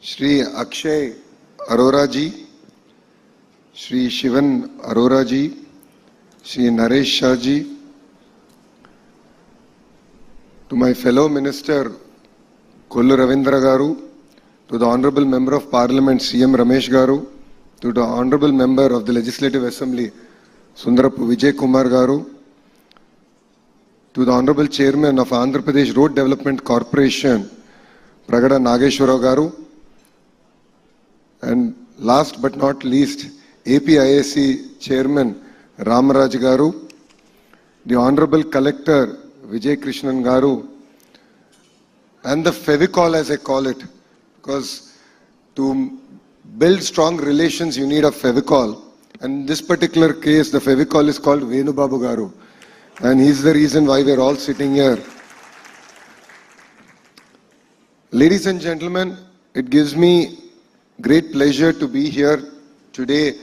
Shri Akshay Arora ji, Shri Shivan Arora ji, Shri Naresh Shah ji, to my fellow Minister Kollu Ravindra Garu, to the Honorable Member of Parliament CM Ramesh Garu, to the Honorable Member of the Legislative Assembly Sundarappu Vijay Kumar Garu, to the Honorable Chairman of Andhra Pradesh Road Development Corporation Pragada Nageshwara Garu, and last but not least APIAC Chairman Ramaraj Garu, the Honorable Collector Vijay Krishnan Garu, and the Fevicol as I call it, because to build strong relations you need a Fevicol, and in this particular case the Fevicol is called Venu Babu Garu, and he's the reason why we're all sitting here. Ladies and gentlemen, it gives me great pleasure to be here today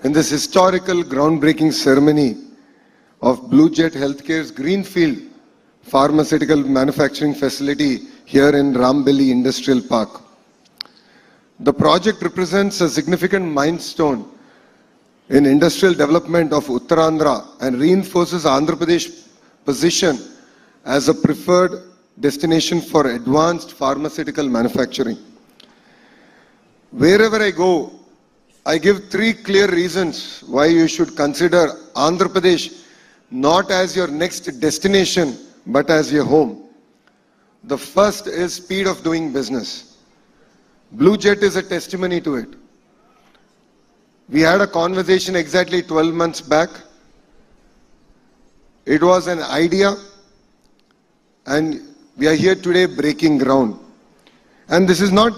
in this historical groundbreaking ceremony of Blue Jet Healthcare's Greenfield Pharmaceutical Manufacturing Facility here in Rambeli Industrial Park. The project represents a significant milestone in industrial development of Uttarandhra and reinforces Andhra Pradesh's position as a preferred destination for advanced pharmaceutical manufacturing. Wherever I go, I give three clear reasons why you should consider Andhra Pradesh not as your next destination, but as your home. The first is speed of doing business. Blue Jet is a testimony to it. We had a conversation exactly 12 months back. It was an idea, and we are here today breaking ground. And this is not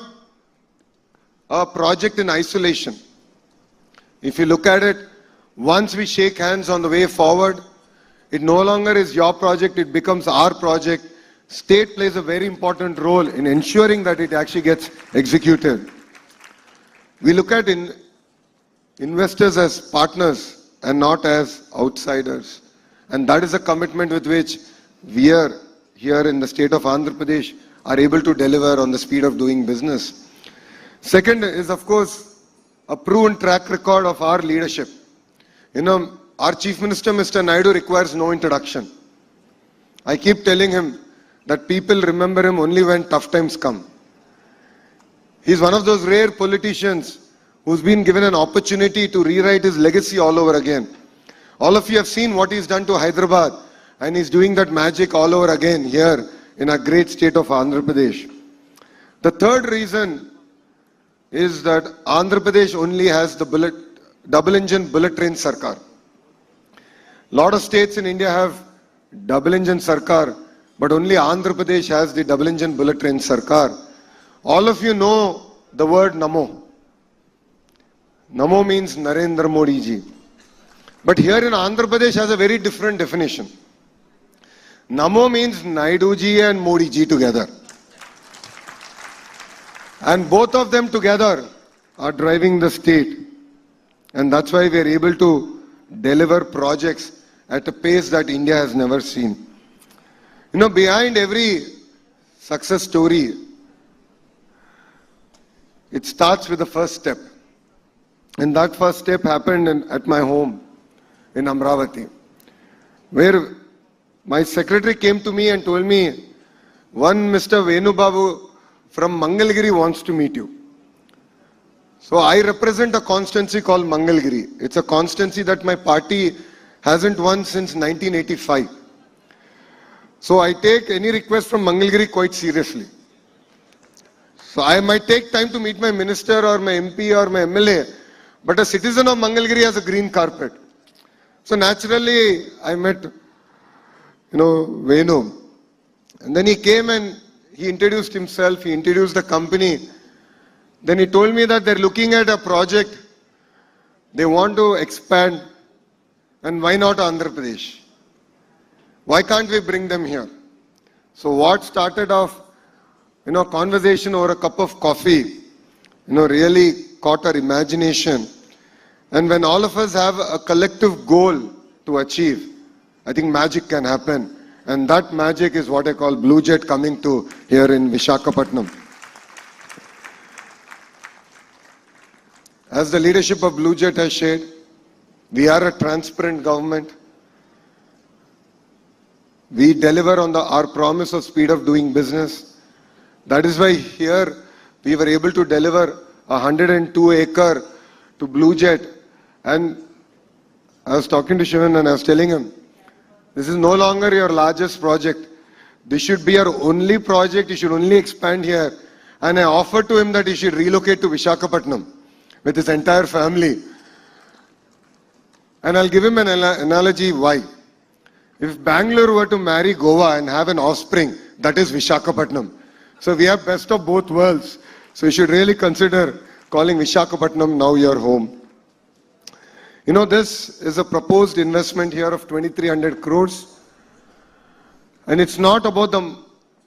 a project in isolation. If you look at it, once we shake hands on the way forward, it no longer is your project, it becomes our project. State plays a very important role in ensuring that it actually gets executed. We look at investors as partners and not as outsiders. And that is a commitment with which we are here in the state of Andhra Pradesh are able to deliver on the speed of doing business. Second is, of course, a proven track record of our leadership. You know, our Chief Minister, Mr. Naidu, requires no introduction. I keep telling him that people remember him only when tough times come. He's one of those rare politicians who's been given an opportunity to rewrite his legacy all over again. All of you have seen what he's done to Hyderabad, and he's doing that magic all over again here in our great state of Andhra Pradesh. The third reason is that Andhra Pradesh only has the double-engine bullet train Sarkar. A lot of states in India have double-engine Sarkar, but only Andhra Pradesh has the double-engine bullet train Sarkar. All of you know the word Namo. Namo means Narendra Modi ji. But here in Andhra Pradesh has a very different definition. Namo means Naidu ji and Modi ji together. And both of them together are driving the state. And that's why we are able to deliver projects at a pace that India has never seen. You know, behind every success story, it starts with the first step. And that first step happened at my home in Amravati, where my secretary came to me and told me, one Mr. Venu Babu from Mangalgiri wants to meet you. So I represent a constituency called Mangalgiri. It's a constituency that my party hasn't won since 1985. So I take any request from Mangalgiri quite seriously. So I might take time to meet my minister or my MP or my MLA, but a citizen of Mangalgiri has a green carpet. So naturally I met, Venu. And then he came and he introduced himself, he introduced the company. Then he told me that they're looking at a project, they want to expand, and why not Andhra Pradesh? Why can't we bring them here? So what started off, conversation over a cup of coffee, really caught our imagination. And when all of us have a collective goal to achieve, I think magic can happen. And that magic is what I call Blue Jet coming to here in Visakhapatnam. As the leadership of Blue Jet has shared, we are a transparent government. We deliver on our promise of speed of doing business. That is why here we were able to deliver 102-acre to Blue Jet. And I was talking to Shivan and I was telling him, this is no longer your largest project. This should be your only project. You should only expand here. And I offered to him that he should relocate to Visakhapatnam with his entire family. And I'll give him an analogy why. If Bangalore were to marry Goa and have an offspring, that is Visakhapatnam. So we have best of both worlds. So you should really consider calling Visakhapatnam now your home. You know, this is a proposed investment here of 2,300 crores. And it's not about the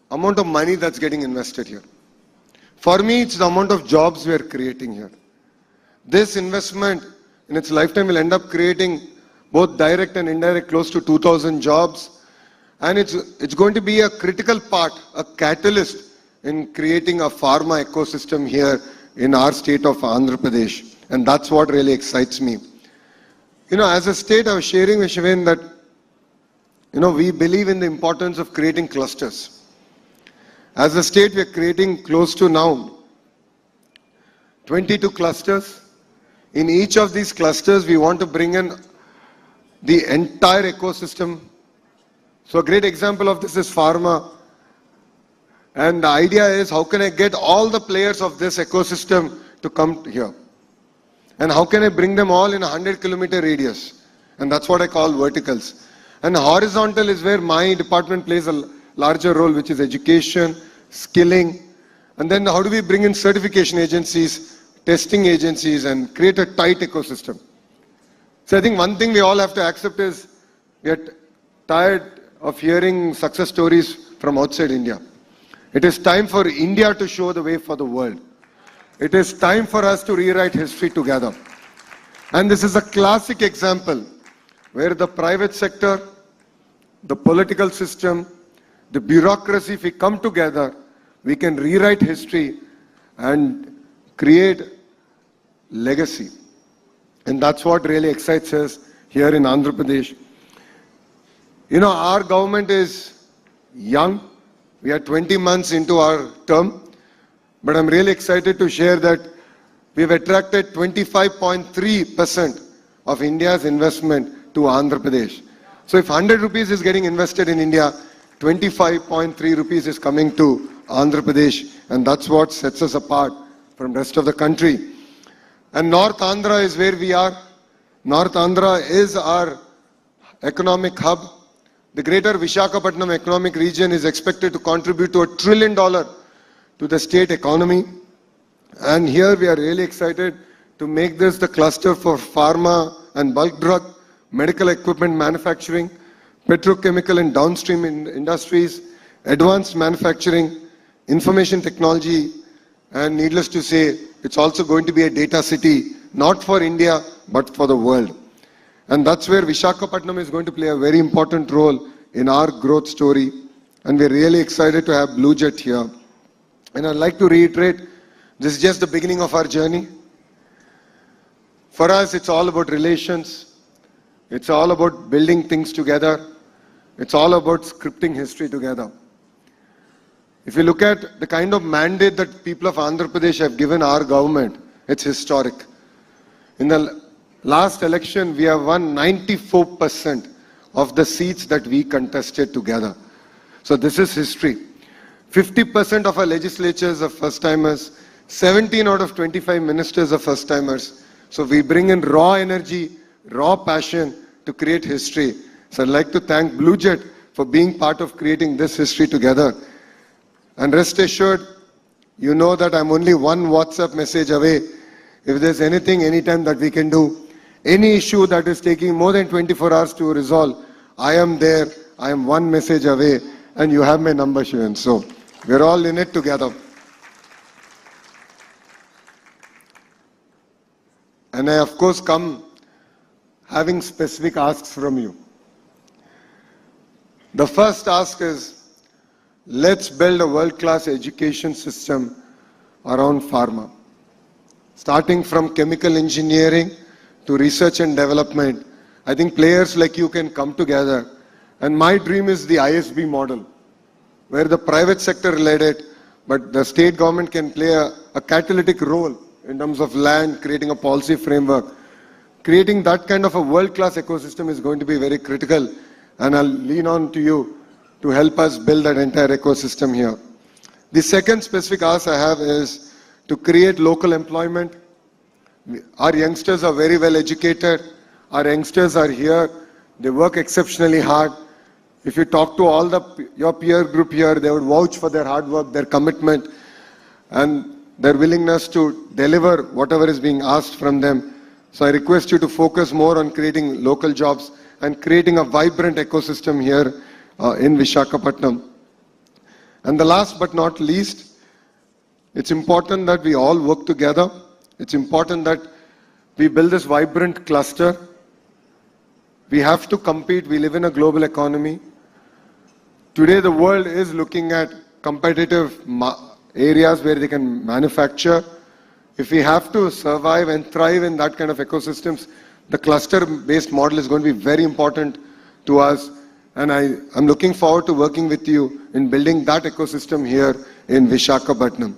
amount of money that's getting invested here. For me, it's the amount of jobs we are creating here. This investment in its lifetime will end up creating both direct and indirect close to 2,000 jobs. And it's going to be a critical part, a catalyst in creating a pharma ecosystem here in our state of Andhra Pradesh. And that's what really excites me. You know, as a state, I was sharing with Shivan that, you know, we believe in the importance of creating clusters. As a state, we are creating close to now 22 clusters. In each of these clusters, we want to bring in the entire ecosystem. So a great example of this is pharma. And the idea is, how can I get all the players of this ecosystem to come here? And how can I bring them all in a 100-kilometer radius? And that's what I call verticals. And horizontal is where my department plays a larger role, which is education, skilling. And then how do we bring in certification agencies, testing agencies, and create a tight ecosystem? So I think one thing we all have to accept is we are tired of hearing success stories from outside India. It is time for India to show the way for the world. It is time for us to rewrite history together. And this is a classic example where the private sector, the political system, the bureaucracy, if we come together, we can rewrite history and create legacy. And that's what really excites us here in Andhra Pradesh. You know, our government is young. We are 20 months into our term. But I'm really excited to share that we've attracted 25.3% of India's investment to Andhra Pradesh. So if 100 rupees is getting invested in India, 25.3 rupees is coming to Andhra Pradesh. And that's what sets us apart from the rest of the country. And North Andhra is where we are. North Andhra is our economic hub. The greater Visakhapatnam economic region is expected to contribute to $1 trillion to the state economy. And here we are really excited to make this the cluster for pharma and bulk drug, medical equipment manufacturing, petrochemical and downstream industries, advanced manufacturing, information technology, and needless to say, it's also going to be a data city, not for India, but for the world. And that's where Visakhapatnam is going to play a very important role in our growth story. And we're really excited to have Blue Jet here. And I'd like to reiterate, this is just the beginning of our journey. For us, it's all about relations. It's all about building things together. It's all about scripting history together. If you look at the kind of mandate that people of Andhra Pradesh have given our government, it's historic. In the last election, we have won 94% of the seats that we contested together. So this is history. 50% of our legislatures are first-timers. 17 out of 25 ministers are first-timers. So we bring in raw energy, raw passion to create history. So I'd like to thank Blue Jet for being part of creating this history together. And rest assured, you know that I'm only one WhatsApp message away. If there's anything, anytime that we can do, any issue that is taking more than 24 hours to resolve, I am there. I am one message away. And you have my number, Shivan. So we're all in it together. And I, of course, come having specific asks from you. The first ask is, let's build a world-class education system around pharma. starting from chemical engineering to research and development. I think players like you can come together. And my dream is the ISB model, where the private sector led it, but the state government can play a catalytic role in terms of land, creating a policy framework. Creating that kind of a world-class ecosystem is going to be very critical, and I'll lean on to you to help us build that entire ecosystem here. The second specific ask I have is to create local employment. Our youngsters are very well educated. Our youngsters are here. They work exceptionally hard. If you talk to all your peer group here, they would vouch for their hard work, their commitment, and their willingness to deliver whatever is being asked from them. So I request you to focus more on creating local jobs and creating a vibrant ecosystem here in Visakhapatnam. And the last but not least, it's important that we all work together. It's important that we build this vibrant cluster. We have to compete. We live in a global economy. Today, the world is looking at competitive areas where they can manufacture. If we have to survive and thrive in that kind of ecosystems, the cluster-based model is going to be very important to us. And I'm looking forward to working with you in building that ecosystem here in Visakhapatnam.